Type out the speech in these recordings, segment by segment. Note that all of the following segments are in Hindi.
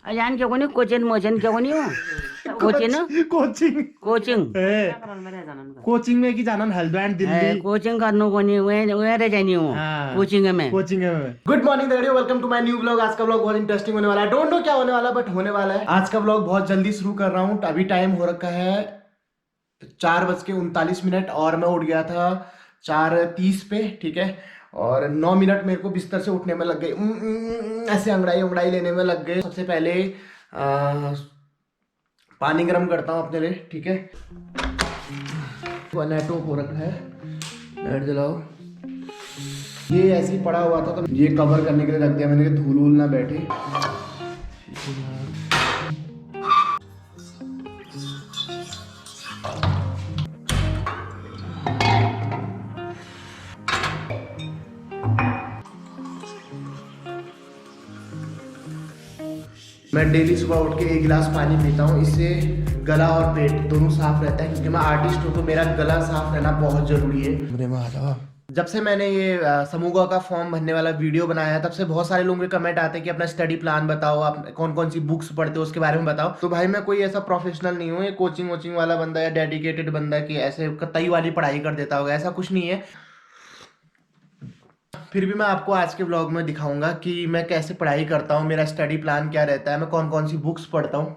अजान क्या कोनी कोचिंग मोचन क्या कोनी हो कोचिंग कोचिंग कोचिंग कोचिंग में की जाना हल्द्वानी दिल्ली कोचिंग करनो कोनी वे रे जानी हो कोचिंग में good morning radio, welcome to my new blog. आज का ब्लॉग बहुत इंटरेस्टिंग होने वाला है। डोंट नो क्या होने वाला, बट होने वाला है। आज का ब्लॉग बहुत जल्दी शुरू कर रहा हूँ। अभी टाइम हो रखा है 4:39 और मैं उठ गया था 4:30 पे, ठीक है। और 9 मिनट मेरे को बिस्तर से उठने में लग गए, ऐसे अंगड़ाई लेने में लग गए। सबसे पहले पानी गर्म करता हूँ अपने लिए, ठीक है। नेट ऑफ हो रखा है, लाइट जलाओ। ये ऐसे ही पड़ा हुआ था तो ये कवर करने के लिए रख दिया मैंने कि धूल वूल ना बैठे। मैं डेली सुबह उठ के 1 गिलास पानी पीता हूँ। इससे गला और पेट दोनों साफ रहता है, क्योंकि मैं आर्टिस्ट हूँ तो मेरा गला साफ रहना बहुत जरूरी है। जब से मैंने ये समूह का फॉर्म भरने वाला वीडियो बनाया तब से बहुत सारे लोगों के कमेंट आते हैं कि अपना स्टडी प्लान बताओ, आप कौन कौन सी बुक्स पढ़ते हो उसके बारे में बताओ। तो भाई मैं कोई ऐसा प्रोफेशनल नहीं हूँ, ये कोचिंग वोचिंग वाला बंदा या डेडिकेटेड बंदा कि ऐसे कतई वाली पढ़ाई कर देता होगा, ऐसा कुछ नहीं है। फिर भी मैं आपको आज के व्लॉग में दिखाऊंगा कि मैं कैसे पढ़ाई करता हूँ, मेरा स्टडी प्लान क्या रहता है, मैं कौन कौन सी बुक्स पढ़ता हूँ।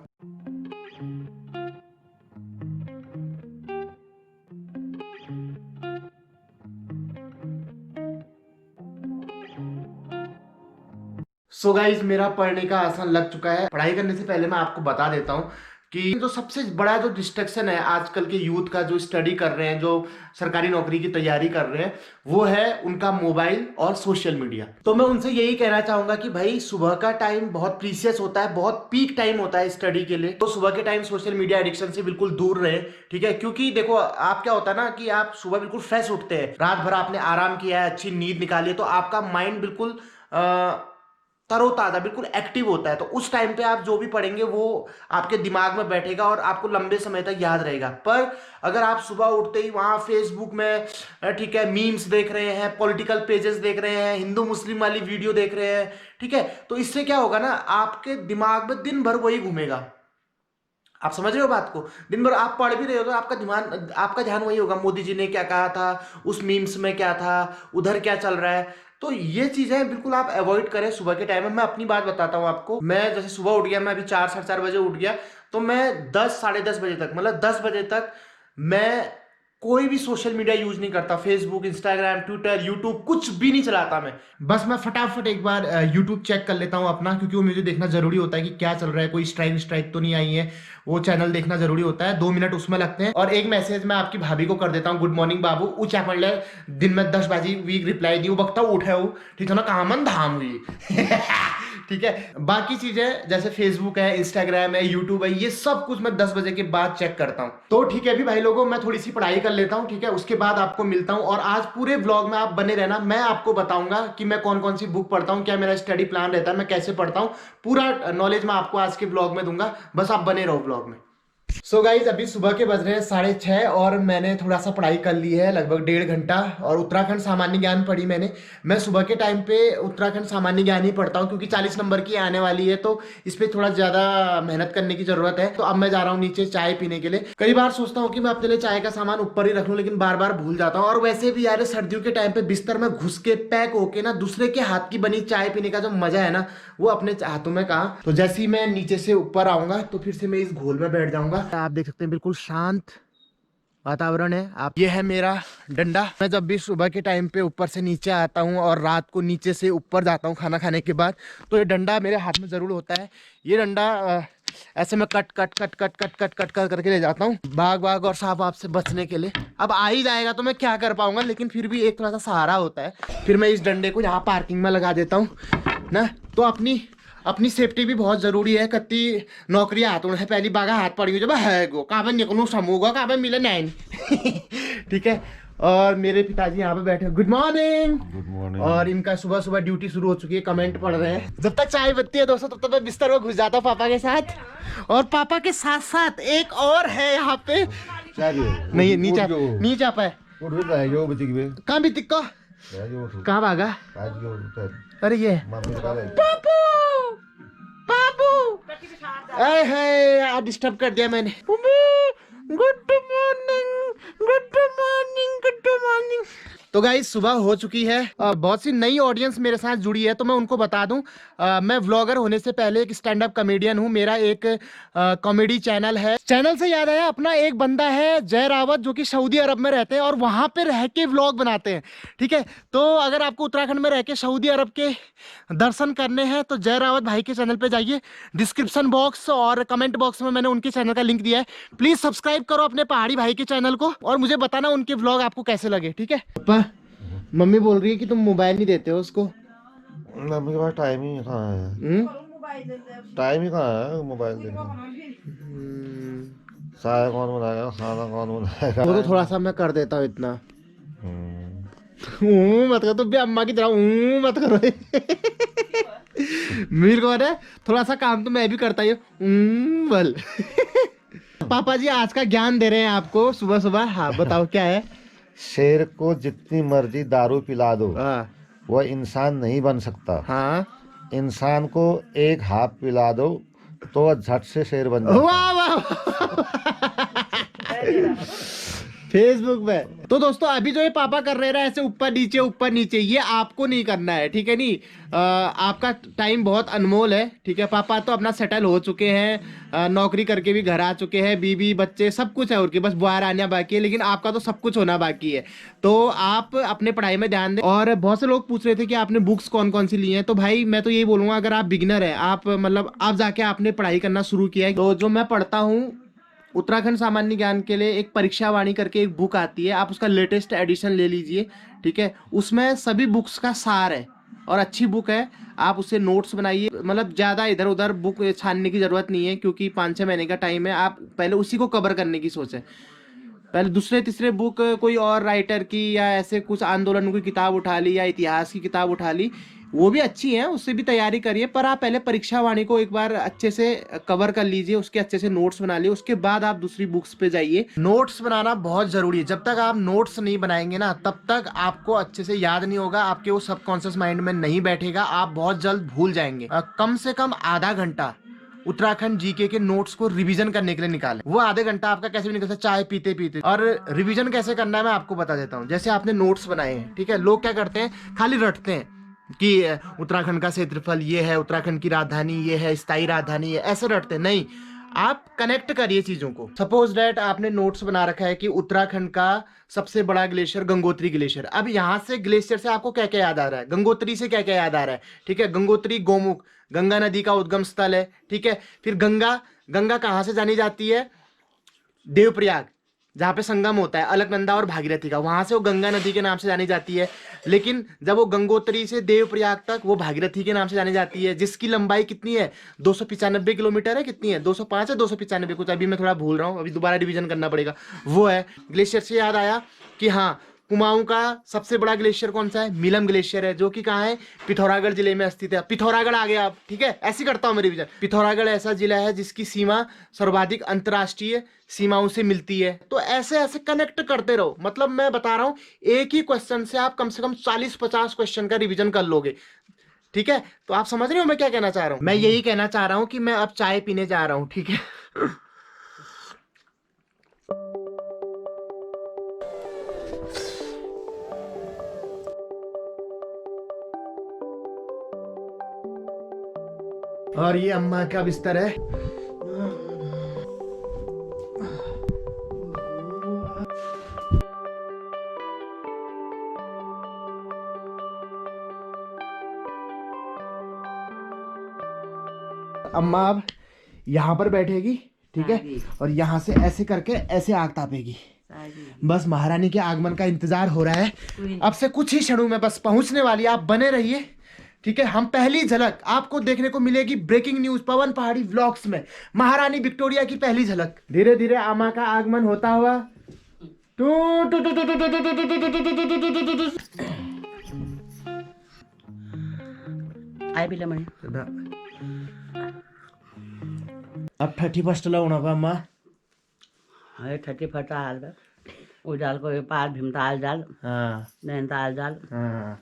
सो गाइज, मेरा पढ़ने का आसान लग चुका है। पढ़ाई करने से पहले मैं आपको बता देता हूँ कि जो सबसे बड़ा जो डिस्ट्रैक्शन है आजकल के यूथ का, जो स्टडी कर रहे हैं, जो सरकारी नौकरी की तैयारी कर रहे हैं, वो है उनका मोबाइल और सोशल मीडिया। तो मैं उनसे यही कहना चाहूंगा कि भाई सुबह का टाइम बहुत प्रीसियस होता है, बहुत पीक टाइम होता है स्टडी के लिए। तो सुबह के टाइम सोशल मीडिया एडिक्शन से बिल्कुल दूर रहे, ठीक है। क्योंकि देखो, आप क्या होता है ना कि आप सुबह बिल्कुल फ्रेश उठते हैं, रात भर आपने आराम किया है, अच्छी नींद निकाली है, तो आपका माइंड बिल्कुल तरोताजा, बिल्कुल एक्टिव होता है। तो उस टाइम पे आप जो भी पढ़ेंगे वो आपके दिमाग में बैठेगा और आपको लंबे समय तक याद रहेगा। पर अगर आप सुबह उठते ही वहां फेसबुक में, ठीक है, मीम्स देख रहे हैं, पॉलिटिकल पेजेस देख रहे हैं, हिंदू मुस्लिम वाली वीडियो देख रहे हैं, ठीक है, तो इससे क्या होगा ना, आपके दिमाग में दिन भर वही घूमेगा। आप समझ रहे हो बात को? दिन भर आप पढ़ भी रहे हो तो आपका ध्यान वही होगा, मोदी जी ने क्या कहा था, उस मीम्स में क्या था, उधर क्या चल रहा है। तो ये चीजें बिल्कुल आप अवॉइड करें सुबह के टाइम में। मैं अपनी बात बताता हूँ आपको। मैं जैसे सुबह उठ गया, मैं अभी 4 साढ़े 4 बजे उठ गया, तो मैं 10 साढ़े 10 बजे तक, मतलब 10 बजे तक मैं कोई भी सोशल मीडिया यूज नहीं करता। फेसबुक, इंस्टाग्राम, ट्विटर, यूट्यूब कुछ भी नहीं चलाता मैं। बस मैं फटाफट एक बार यूट्यूब चेक कर लेता हूँ अपना, क्योंकि वो मुझे देखना जरूरी होता है कि क्या चल रहा है, कोई स्ट्राइक तो नहीं आई है। वो चैनल देखना जरूरी होता है, 2 मिनट उसमें लगते हैं। और एक मैसेज मैं आपकी भाभी को कर देता हूँ, गुड मॉर्निंग बाबू ऊँचा पड़ ले, दिन में 10 बजे वीक रिप्लाई दी बकता उठे हो, ठीक है ना, कामन धाम हुई। ठीक है। बाकी चीजें जैसे फेसबुक है, इंस्टाग्राम है, यूट्यूब है, ये सब कुछ मैं 10 बजे के बाद चेक करता हूँ। तो ठीक है अभी भाई लोगों, मैं थोड़ी सी पढ़ाई कर लेता हूँ, ठीक है, उसके बाद आपको मिलता हूँ। और आज पूरे व्लॉग में आप बने रहना, मैं आपको बताऊंगा कि मैं कौन कौन सी बुक पढ़ता हूँ, क्या मेरा स्टडी प्लान रहता है, मैं कैसे पढ़ता हूँ, पूरा नॉलेज मैं आपको आज के व्लॉग में दूंगा। बस आप बने रहो व्लॉग में। सो गाइज, अभी सुबह के बज रहे हैं 6:30 और मैंने थोड़ा सा पढ़ाई कर ली है, लगभग 1.5 घंटा। और उत्तराखंड सामान्य ज्ञान पढ़ी मैंने। मैं सुबह के टाइम पे उत्तराखंड सामान्य ज्ञान ही पढ़ता हूँ, क्योंकि 40 नंबर की आने वाली है, तो इस पे थोड़ा ज्यादा मेहनत करने की जरूरत है। तो अब मैं जा रहा हूँ नीचे चाय पीने के लिए। कई बार सोचता हूँ कि मैं अपने लिए चाय का सामान ऊपर ही रख लूँ, लेकिन बार बार भूल जाता हूँ। और वैसे भी यार, सर्दियों के टाइम पे बिस्तर में घुस के पैक होके ना, दूसरे के हाथ की बनी चाय पीने का जो मजा है ना, वो अपने हाथों में कहा। तो जैसे ही मैं नीचे से ऊपर आऊंगा तो फिर से मैं इस घोल में बैठ जाऊंगा। आप देख सकते हैं बिल्कुल शांत वातावरण है। आप, ये है मेरा डंडा। मैं जब भी सुबह के टाइम पे ऊपर से नीचे आता हूँ और रात को नीचे से ऊपर जाता हूँ खाना खाने के बाद, तो ये डंडा मेरे हाथ में जरूर होता है। ये डंडा ऐसे मैं cut cut cut cut cut cut cut कर करके ले जाता हूँ, भाग और सांप वाप से बचने के लिए। अब आ ही जाएगा तो मैं क्या कर पाऊंगा, लेकिन फिर भी एक थोड़ा सा सहारा होता है। फिर मैं इस डंडे को यहाँ पार्किंग में लगा देता हूँ ना। तो अपनी सेफ्टी भी बहुत जरूरी है। कत्ती नौकरियां हाथों है, पहली बागा हाथ पड़ी हुई जब है गो काबन निकलू समूगा काबन मिले नैन। ठीक है। और मेरे पिताजी यहाँ पे बैठे, गुड मॉर्निंग। Good morning. और इनका सुबह सुबह ड्यूटी शुरू हो चुकी है, कमेंट पढ़ रहे हैं। जब तक चाय बत्ती है दोस्तों, तब तक मैं बिस्तर में घुस जाता हूँ पापा के साथ। और पापा के साथ साथ एक और है यहाँ पे। नहीं नीचे आप है कहाँ भी तिक्को कहाँ भागा। अरे ये बाबू बाबू अरे है डिस्टर्ब कर दिया मैंने। Good morning good morning good morning. तो गाइस सुबह हो चुकी है, बहुत सी नई ऑडियंस मेरे साथ जुड़ी है, तो मैं उनको बता दूं मैं व्लॉगर होने से पहले एक स्टैंड अप कॉमेडियन हूं। मेरा एक कॉमेडी चैनल है। चैनल से याद आया, अपना एक बंदा है जय रावत जो कि सऊदी अरब में रहते हैं और वहां पे रह के व्लॉग बनाते हैं। ठीक है, तो अगर आपको उत्तराखंड में रह के सऊदी अरब के दर्शन करने हैं तो जय रावत भाई के चैनल पे जाइए। डिस्क्रिप्शन बॉक्स और कमेंट बॉक्स में मैंने उनके चैनल का लिंक दिया है। प्लीज सब्सक्राइब करो अपने पहाड़ी भाई के चैनल को और मुझे बताना उनके व्लॉग आपको कैसे लगे। ठीक है पापा, मम्मी बोल रही है कि तुम मोबाइल नहीं देते हो उसको। मम्मी के पास टाइम ही कहाँ है, टाइम ही कहाँ है मोबाइल देखने का। चाय कौन बनाएगा, खाना कौन बनाएगा। वो तो थोड़ा सा मैं कर देता हूँ इतना। मत करो तुम भी अम्मा की तरह मत करो। मीर कौन है, थोड़ा सा काम तो मैं भी करता ही हूँ बल। पापा जी आज का ज्ञान दे रहे हैं आपको सुबह सुबह। हाँ बताओ क्या है। शेर को जितनी मर्जी दारू पिला दो हाँ वह इंसान नहीं बन सकता। हाँ, इंसान को एक हाथ पिला दो तो वह झट से शेर बन जाता है। वाह वाह। फेसबुक पे तो दोस्तों अभी जो ये पापा कर रहे हैं ऐसे ऊपर नीचे, ये आपको नहीं करना है। ठीक है नहीं, आपका टाइम बहुत अनमोल है। ठीक है, पापा तो अपना सेटल हो चुके हैं, नौकरी करके भी घर आ चुके हैं, बीबी बच्चे सब कुछ है उनके, बस बाहर आना बाकी है। लेकिन आपका तो सब कुछ होना बाकी है। तो आप अपने पढ़ाई में ध्यान दें। और बहुत से लोग पूछ रहे थे कि आपने बुक्स कौन कौन सी ली हैं, तो भाई मैं तो यही बोलूंगा, अगर आप बिगिनर हैं, आप मतलब आप जाके आपने पढ़ाई करना शुरू किया है, तो जो मैं पढ़ता हूँ उत्तराखंड सामान्य ज्ञान के लिए एक परीक्षा वाणी करके एक बुक आती है, आप उसका लेटेस्ट एडिशन ले लीजिए। ठीक है, उसमें सभी बुक्स का सार है और अच्छी बुक है। आप उससे नोट्स बनाइए, मतलब ज़्यादा इधर उधर बुक छानने की ज़रूरत नहीं है क्योंकि 5-6 महीने का टाइम है। आप पहले उसी को कवर करने की सोचें। पहले दूसरे तीसरे बुक कोई और राइटर की या ऐसे कुछ आंदोलन की किताब उठा ली या इतिहास की किताब उठा ली, वो भी अच्छी है, उससे भी तैयारी करिए। पर आप पहले परीक्षा वाणी को एक बार अच्छे से कवर कर लीजिए, उसके अच्छे से नोट्स बना लिए, उसके बाद आप दूसरी बुक्स पे जाइए। नोट्स बनाना बहुत जरूरी है। जब तक आप नोट्स नहीं बनाएंगे ना तब तक आपको अच्छे से याद नहीं होगा, आपके वो सबकॉन्शियस माइंड में नहीं बैठेगा, आप बहुत जल्द भूल जाएंगे। कम से कम आधा घंटा उत्तराखंड जीके के नोट्स को रिवीजन करने के लिए निकालें। वो आधे घंटा आपका कैसे भी निकल सकता, चाय पीते पीते। और रिवीजन कैसे करना है मैं आपको बता देता हूँ। जैसे आपने नोट्स बनाए हैं, ठीक है, लोग क्या करते हैं खाली रटते हैं कि उत्तराखंड का क्षेत्रफल ये है, उत्तराखंड की राजधानी ये है, स्थायी राजधानी ये, ऐसे रटते नहीं। आप कनेक्ट करिए चीजों को। सपोज दैट आपने नोट्स बना रखा है कि उत्तराखंड का सबसे बड़ा ग्लेशियर गंगोत्री ग्लेशियर। अब यहाँ से ग्लेशियर से आपको क्या क्या याद आ रहा है, गंगोत्री से क्या क्या याद आ रहा है। ठीक है, गंगोत्री गोमुख गंगा नदी का उद्गम स्थल है। ठीक है, फिर गंगा, गंगा कहाँ से जानी जाती है, देवप्रयाग जहाँ पे संगम होता है अलकनंदा और भागीरथी का, वहां से वो गंगा नदी के नाम से जानी जाती है। लेकिन जब वो गंगोत्री से देवप्रयाग तक वो भागीरथी के नाम से जानी जाती है, जिसकी लंबाई कितनी है 295 किलोमीटर है। कितनी है, 205 है 295 कुछ, अभी मैं थोड़ा भूल रहा हूँ, अभी दोबारा रिवीजन करना पड़ेगा। वो है। ग्लेशियर से याद आया कि हाँ, कुमाऊं का सबसे बड़ा ग्लेशियर कौन सा है, मिलम ग्लेशियर है, जो कि कहाँ है, पिथौरागढ़ जिले में स्थित है। पिथौरागढ़ आ गया आप। ठीक है, ऐसे करता हूं मैं रिवीजन। पिथौरागढ़ ऐसा जिला है जिसकी सीमा सर्वाधिक अंतरराष्ट्रीय सीमाओं से मिलती है। तो ऐसे ऐसे कनेक्ट करते रहो। मतलब मैं बता रहा हूं, एक ही क्वेश्चन से आप कम से कम 40-50 क्वेश्चन का रिविजन कर लोगे। ठीक है, तो आप समझ रहे हो मैं क्या कहना चाह रहा हूं। मैं यही कहना चाह रहा हूं कि मैं अब चाय पीने जा रहा हूं। ठीक है। और ये अम्मा का बिस्तर है। अम्मा अब यहाँ पर बैठेगी। ठीक है, और यहाँ से ऐसे करके ऐसे आग तापेगी। बस महारानी के आगमन का इंतजार हो रहा है। अब से कुछ ही क्षणों में बस पहुंचने वाली, आप बने रहिए। ठीक है, हम पहली झलक आपको देखने को मिलेगी ब्रेकिंग न्यूज पवन पहाड़ी व्लॉग्स में, महारानी विक्टोरिया की पहली झलक। धीरे धीरे अम्मा का आगमन होता हुआ आई भी लमणी अब 31 लाउन अब अम्मा। अरे 31 हाल बा उजाल को पार भीमताल जाल, हाँ नैनताल जाल। हाँ,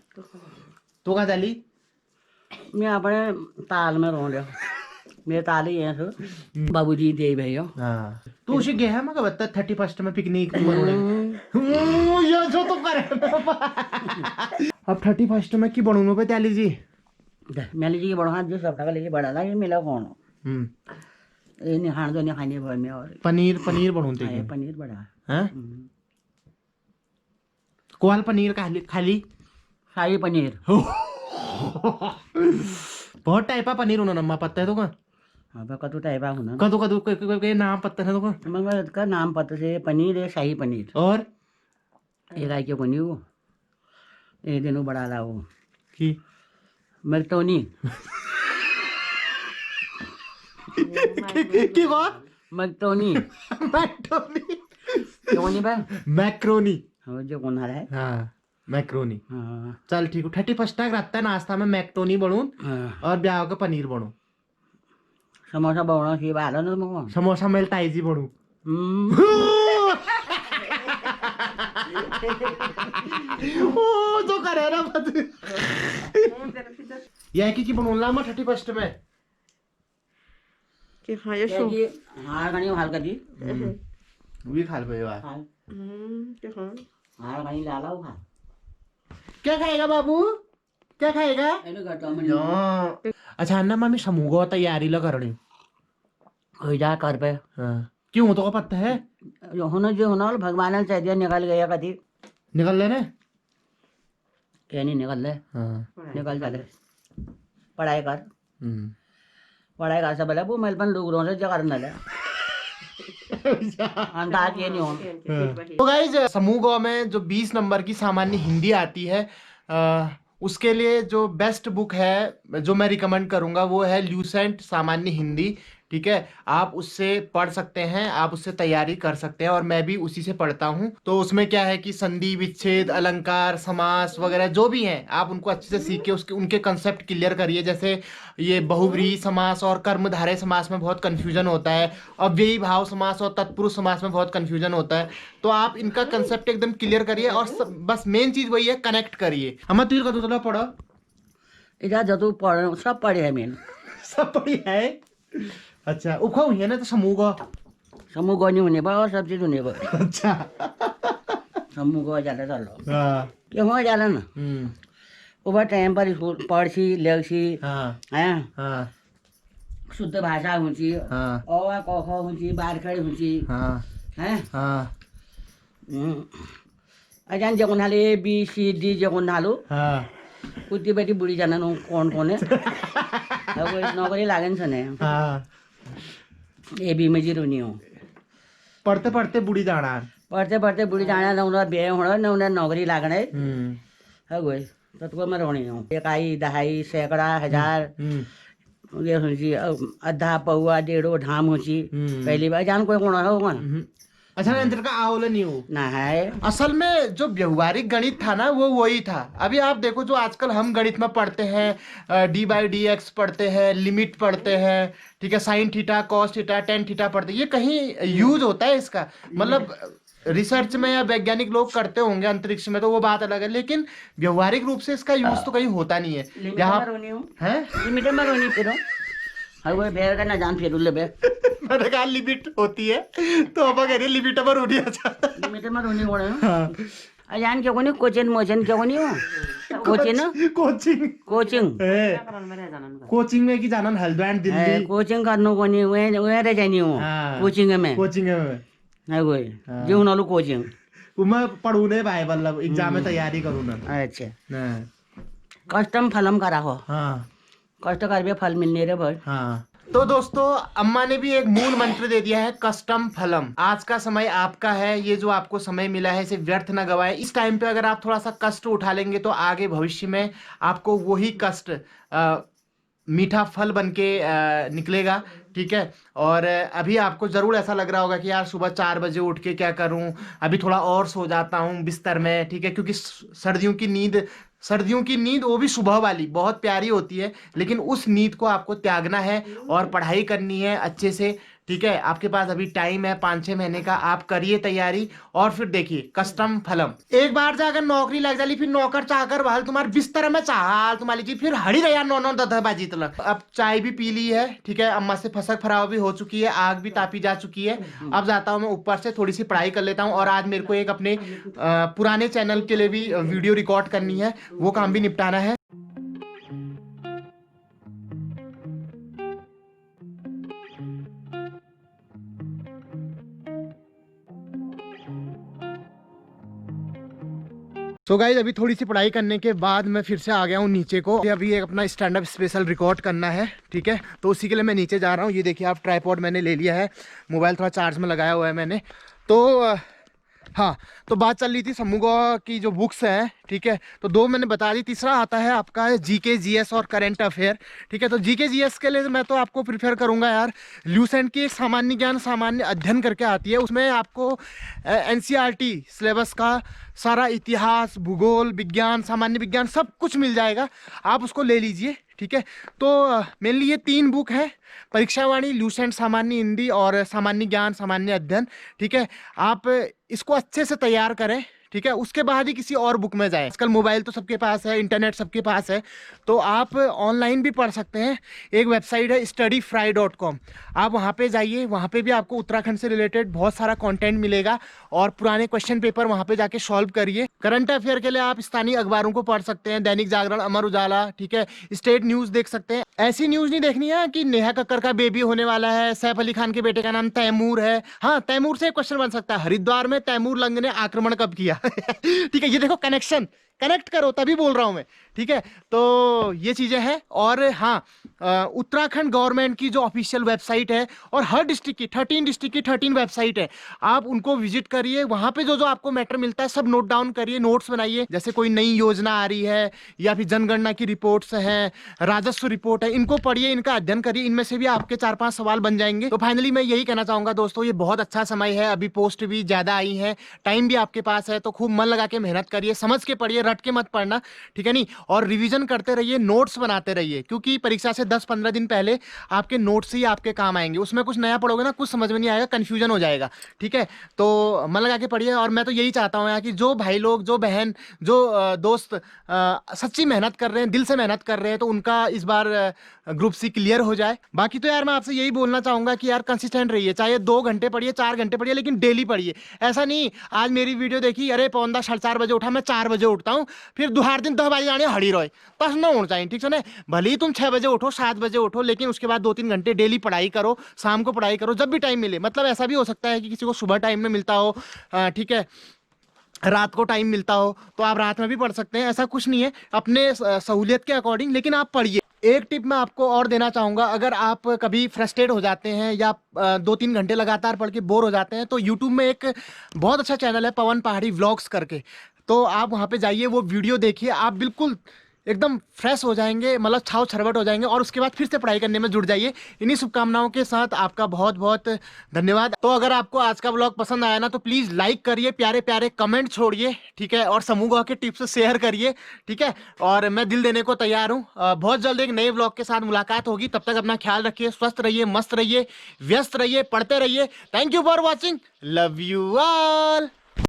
तो कहाँ चली? मैं अपने ताल में रह रहा। मेरे ताली हैं सो बाबूजी दे भैया हाँ तू उसे गया है मगर बता 31 में पिकनिक ये जो तो करे अब 31 में की बनूनो पे त्याली जी मैंने जी बड़ा हाथ जो सब टका लेके बड़ा ना ये मिला कौन ये निहान तो नहीं खाने भर में और पनीर पनीर बनूते हाँ, पनीर बड़ा हैं कोल पनीर खाली शाही पनीर बहुत टाइप का पनीर होना नम्मा पत्ता है तो का हाँ बा कतु टाइप होना कदू कदू के नाम पत्ता है तो का मगर का नाम पता से पनीर है शाही पनीर और एक आई क्यों नहीं वो एक दिन वो बड़ा ला वो की मैक्रोनी की बात मैक्रोनी मैक्रोनी क्यों नहीं बा मैक्रोनी हाँ जो कौन है हाँ मैक्रोनी हाँ चल ठीक है 31 तक रात नाश्ता में मैक्रोनी बनूं हाँ और ब्याह का पनीर बनूं समोसा बनाना चाहिए बाहर ना तुमको समोसा मेल ताइजी बनूं ओ तो करे ना मत यह की बनूंगा मैं 31 में कि हाँ ये शो हार गानी हाल कर दी भी खा लो यार हाल कि हाँ हार गानी ला ला खा क्या खाएगा बाबू क्या खाएगा एनो करता मैं अच्छा अन्ना मम्मी समूह तैयारी ला करनी हो जा कर पे हाँ क्यों तो का पता है जो होना भगवान ने चाह दिया निकल गया कभी निकल ले ने क्या नहीं निकल ले हाँ निकल चले पढ़ाई कर पढ़ाई कर से बोले वो मेलपन लोग से जगह न ले अंदाज ये नहीं हो तो गाइज समूह गाँव में जो 20 नंबर की सामान्य हिंदी आती है उसके लिए जो बेस्ट बुक है जो मैं रिकमेंड करूंगा वो है ल्यूसेंट सामान्य हिंदी ठीक है आप उससे पढ़ सकते हैं आप उससे तैयारी कर सकते हैं और मैं भी उसी से पढ़ता हूं तो उसमें क्या है कि संधि विच्छेद अलंकार समास वगैरह जो भी हैं आप उनको अच्छे से सीख के उसके उनके कंसेप्ट क्लियर करिए जैसे ये बहुव्रीहि समास और कर्मधारय समास में बहुत कंफ्यूजन होता है अव्ययी भाव समास और तत्पुरुष समास में बहुत कंफ्यूजन होता है तो आप इनका कंसेप्ट एकदम क्लियर करिए और बस मेन चीज वही है कनेक्ट करिए हम तीर का दूसरा पढ़ो इधर जो तू पढ़ सब पढ़े है मैंने सब पढ़ी है अच्छा उखा हुई है ना तो समूह का समूह को नहीं होने पर और सब चीज होने पर अच्छा समूह को ज्यादा चलो हाँ क्यों हो जाला ना वो टाइम पर स्कूल पढ़ी लेखी हाँ हैं हाँ शुद्ध भाषा हुँची हाँ अ क ख हुँची बारखड़ी हुँची हाँ हैं हाँ अजान जगह नाले ए बी सी डी जगह नालो हाँ कुत्ती बेटी बुढ़ी जाना कौन है अब नौकरी लागेन छ ने हाँ ए बी में जीरो नहीं हो पढ़ते पढ़ते बुढ़ी जाना पढ़ते पढ़ते बुढ़ी जाना न उन्हें बे होना न उन्हें नौकरी लागना है गए तत्व में रोनी हो इकाई दहाई सैकड़ा हजार ये हुँची अद्धा पौआ डेढ़ो ढाम हुँची पहली बार जान कोई कौन हो कौन अच्छा इंटर का आवल नहीं हो ना है असल में जो व्यवहारिक गणित था ना वो वही था अभी आप देखो जो आजकल हम गणित में पढ़ते हैं d/dx पढ़ते हैं लिमिट पढ़ते हैं ठीक है sine theta cos theta tan theta पढ़ते हैं ये कहीं यूज होता है इसका मतलब रिसर्च में या वैज्ञानिक लोग करते होंगे अंतरिक्ष में तो वो बात अलग है लेकिन व्यवहारिक रूप से इसका यूज तो कहीं होता नहीं है यहाँ है लिमिट में रोनी फिर हाँ वो भेड़ का ना जान फिर उल्ले बे मैंने कहा लिमिट होती है तो अब अगर लिमिट पर होनी अच्छा लिमिट में रोनी कोण है जान क्यों नहीं कोचिंग मोचन क्यों नहीं हो कोचिंग कोचिंग कोचिंग कोचिंग में की जाना हल्द्वानी दिल्ली कोचिंग करनो को नहीं वे रह जानी हो कोचिंग में कोचिंग में है कोई जो नालो कोचिंग मैं पढ़ू ने भाई मतलब एग्जाम में तैयारी करूँ ना अच्छा कस्टम फलम करा हो हाँ कष्ट कर फल मिलने रे भाई हाँ तो दोस्तों अम्मा ने भी एक मूल मंत्र दे दिया है कष्टम फलम आज का समय आपका है ये जो आपको समय मिला है इसे व्यर्थ न गवाए इस टाइम पे अगर आप थोड़ा सा कष्ट उठा लेंगे तो आगे भविष्य में आपको वही कष्ट मीठा फल बन के निकलेगा ठीक है और अभी आपको ज़रूर ऐसा लग रहा होगा कि यार सुबह 4 बजे उठ के क्या करूं अभी थोड़ा और सो जाता हूं बिस्तर में ठीक है क्योंकि सर्दियों की नींद वो भी सुबह वाली बहुत प्यारी होती है लेकिन उस नींद को आपको त्यागना है और पढ़ाई करनी है अच्छे से ठीक है, आपके पास अभी टाइम है 5-6 महीने का, आप करिए तैयारी और फिर देखिए कस्टम फलम। एक बार जा अगर नौकरी लग जाली फिर नौकर चाकर बहाल तुम्हारे बिस्तर में चाहाल तुम्हारी जी फिर हड़ी रहा 9-9 10 बाजी तक। अब चाय भी पी ली है, ठीक है, अम्मा से फसक फराव भी हो चुकी है, आग भी तापी जा चुकी है। अब जाता हूँ मैं ऊपर से थोड़ी सी पढ़ाई कर लेता हूँ और आज मेरे को एक अपने पुराने चैनल के लिए भी वीडियो रिकॉर्ड करनी है, वो काम भी निपटाना है। सो गाइस अभी थोड़ी सी पढ़ाई करने के बाद मैं फिर से आ गया हूँ नीचे को। अभी एक अपना स्टैंड अप स्पेशल रिकॉर्ड करना है, ठीक है, तो उसी के लिए मैं नीचे जा रहा हूँ। ये देखिए आप, ट्राइपॉड मैंने ले लिया है, मोबाइल थोड़ा चार्ज में लगाया हुआ है मैंने। तो हाँ, तो बात चल रही थी समूह की जो बुक्स हैं, ठीक है, तो 2 मैंने बता दी, तीसरा आता है आपका जीके जीएस और करंट अफेयर, ठीक है। तो जीके जीएस के लिए मैं तो आपको प्रिफर करूंगा यार, ल्यूसेंट की एक सामान्य ज्ञान सामान्य अध्ययन करके आती है, उसमें आपको एनसीईआरटी सिलेबस का सारा इतिहास, भूगोल, विज्ञान, सामान्य विज्ञान सब कुछ मिल जाएगा, आप उसको ले लीजिए, ठीक है। तो मेनली ये 3 बुक है, परीक्षावाणी, ल्यूसेंट सामान्य हिंदी और सामान्य ज्ञान सामान्य अध्ययन, ठीक है। आप इसको अच्छे से तैयार करें, ठीक है, उसके बाद ही किसी और बुक में जाएं। आजकल मोबाइल तो सबके पास है, इंटरनेट सबके पास है, तो आप ऑनलाइन भी पढ़ सकते हैं। एक वेबसाइट है studyfry.com, आप वहाँ पे जाइए, वहाँ पे भी आपको उत्तराखंड से रिलेटेड बहुत सारा कंटेंट मिलेगा और पुराने क्वेश्चन पेपर वहाँ पे जाके सॉल्व करिए। करंट अफेयर के लिए आप स्थानीय अखबारों को पढ़ सकते हैं, दैनिक जागरण, अमर उजाला, ठीक है, स्टेट न्यूज़ देख सकते हैं। ऐसी न्यूज़ नहीं देखनी है कि नेहा कक्कर का बेबी होने वाला है, सैफ अली खान के बेटे का नाम तैमूर है। हाँ, तैमूर से एक क्वेश्चन बन सकता है, हरिद्वार में तैमूर लंग ने आक्रमण कब किया? ठीक है, ये देखो कनेक्शन, कनेक्ट करो, तभी बोल रहा हूं मैं, ठीक है। तो ये चीजें हैं। और हाँ, उत्तराखंड गवर्नमेंट की जो ऑफिशियल वेबसाइट है और हर डिस्ट्रिक्ट की 13 डिस्ट्रिक्ट की 13 वेबसाइट है, आप उनको विजिट करिए, वहां पे जो जो आपको मैटर मिलता है सब नोट डाउन करिए, नोट्स बनाइए। जैसे कोई नई योजना आ रही है या फिर जनगणना की रिपोर्ट्स हैं, राजस्व रिपोर्ट है, इनको पढ़िए, इनका अध्ययन करिए, इनमें से भी आपके 4-5 सवाल बन जाएंगे। तो फाइनली मैं यही कहना चाहूंगा दोस्तों, ये बहुत अच्छा समय है, अभी पोस्ट भी ज्यादा आई है, टाइम भी आपके पास है, तो खूब मन लगा के मेहनत करिए, समझ के पढ़िए, रट के मत पढ़ना, ठीक है नहीं, और रिवीजन करते रहिए, नोट्स बनाते रहिए, क्योंकि परीक्षा से 10-15 दिन पहले आपके नोट्स ही आपके काम आएंगे। उसमें कुछ नया पढ़ोगे ना, कुछ समझ में नहीं आएगा, कंफ्यूजन हो जाएगा, ठीक है। तो मन लगा के पढ़िए। और मैं तो यही चाहता हूँ यार कि जो भाई लोग, जो बहन, जो दोस्त सच्ची मेहनत कर रहे हैं, दिल से मेहनत कर रहे हैं, तो उनका इस बार ग्रुप सी क्लियर हो जाए। बाकी तो यार मैं आपसे यही बोलना चाहूंगा कि यार कंसिस्टेंट रहिए, चाहे 2 घंटे पढ़िए, 4 घंटे पढ़िए, लेकिन डेली पढ़िए। ऐसा नहीं आज मेरी वीडियो देखी, अरे पौंदा 4:30 बजे उठा, मैं 4 बजे उठता हूँ, फिर दुहार दिन 10 बजे जाने हड़ी रोए, बस ना होना चाहिए, ठीक है ना। भले ही तुम 6 बजे उठो, 7 बजे उठो, लेकिन उसके बाद 2-3 घंटे डेली पढ़ाई करो, शाम को पढ़ाई करो, जब भी टाइम मिले। मतलब ऐसा भी हो सकता है कि किसी को सुबह टाइम में मिलता हो, ठीक है, रात को टाइम मिलता हो, तो आप रात में भी पढ़ सकते हैं, ऐसा कुछ नहीं है, अपने सहूलियत के अकॉर्डिंग, लेकिन आप पढ़िए। एक टिप मैं आपको और देना चाहूँगा, अगर आप कभी फ्रस्ट्रेट हो जाते हैं या 2-3 घंटे लगातार पढ़ के बोर हो जाते हैं, तो यूट्यूब में एक बहुत अच्छा चैनल है पवन पहाड़ी व्लॉग्स करके, तो आप वहाँ पे जाइए, वो वीडियो देखिए, आप बिल्कुल एकदम फ्रेश हो जाएंगे, मतलब छाव छरबट हो जाएंगे, और उसके बाद फिर से पढ़ाई करने में जुड़ जाइए। इन्हीं शुभकामनाओं के साथ आपका बहुत बहुत धन्यवाद। तो अगर आपको आज का ब्लॉग पसंद आया ना, तो प्लीज़ लाइक करिए, प्यारे प्यारे कमेंट छोड़िए, ठीक है, और समूह के टिप्स शेयर करिए, ठीक है। और मैं दिल देने को तैयार हूँ। बहुत जल्द एक नए ब्लॉग के साथ मुलाकात होगी, तब तक अपना ख्याल रखिए, स्वस्थ रहिए, मस्त रहिए, व्यस्त रहिए, पढ़ते रहिए। Thank you for watching, love you all.